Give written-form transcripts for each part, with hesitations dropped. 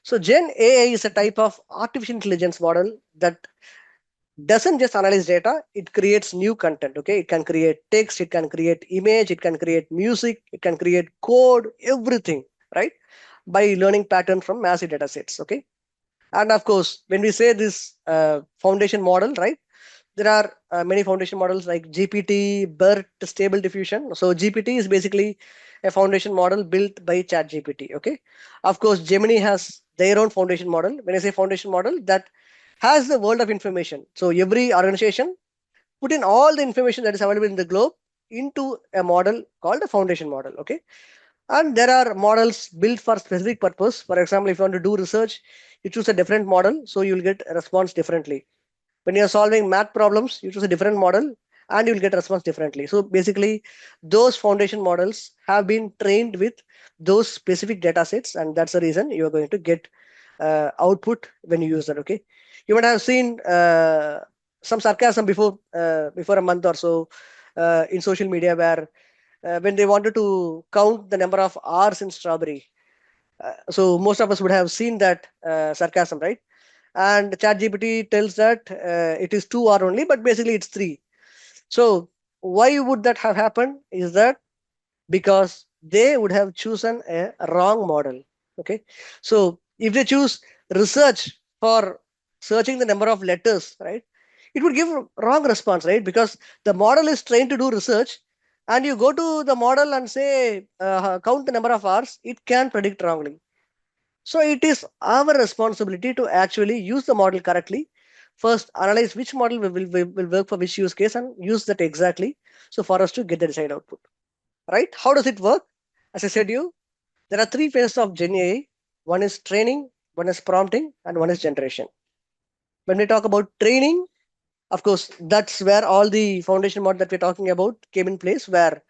So Gen AI is a type of artificial intelligence model that doesn't just analyze data, it creates new content. Okay, it can create text, it can create image, it can create music, it can create code, everything, right? By learning pattern from massive data sets. Okay, and of course, when we say this foundation model, right, there are many foundation models like GPT, BERT, Stable Diffusion. So GPT is basically a foundation model built by ChatGPT. Okay, of course, Gemini has their own foundation model. When I say foundation model, that has the world of information. So every organization put in all the information that is available in the globe into a model called a foundation model. Okay, and there are models built for specific purpose. For example, if you want to do research, you choose a different model, so you will get a response differently. When you're solving math problems, you choose a different model and you'll get a response differently. So basically, those foundation models have been trained with those specific data sets, and that's the reason you're going to get output when you use that. Okay, you might have seen some sarcasm before a month or so in social media where when they wanted to count the number of R's in strawberry. So most of us would have seen that sarcasm, right? And ChatGPT tells that it is 2 R only, but basically it's 3. So why would that have happened? Is that because they would have chosen a wrong model. Okay, so if they choose research for searching the number of letters, right, it would give wrong response, right? Because the model is trained to do research, and you go to the model and say count the number of hours, it can predict wrongly. So it is our responsibility to actually use the model correctly. First, analyze which model will work for which use case and use that exactly. So for us to get the desired output, right? How does it work? As I said you, there are three phases of Gen AI. One is training, one is prompting, and one is generation. When we talk about training, of course, that's where all the foundation model that we're talking about came in place, where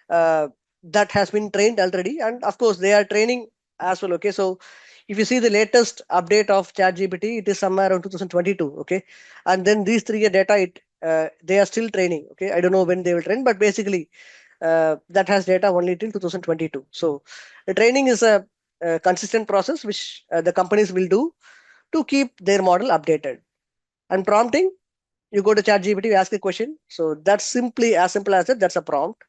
uh, that has been trained already. And of course, they are training as well. Okay, so if you see the latest update of ChatGPT, it is somewhere around 2022. Okay, and then these 3 year data, they are still training. Okay, I don't know when they will train, but basically, that has data only till 2022. So the training is a consistent process which the companies will do to keep their model updated. And prompting, you go to ChatGPT, you ask a question. So that's simply as simple as that. That's a prompt,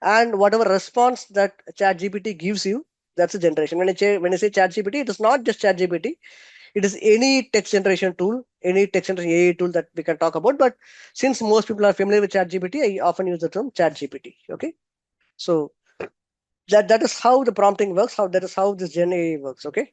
and whatever response that ChatGPT gives you, that's a generation. When I say ChatGPT, it is not just ChatGPT. It is any text generation tool, any text generation AI tool that we can talk about. But since most people are familiar with ChatGPT, I often use the term ChatGPT. Okay, so that is how the prompting works. That is how this Gen AI works. Okay.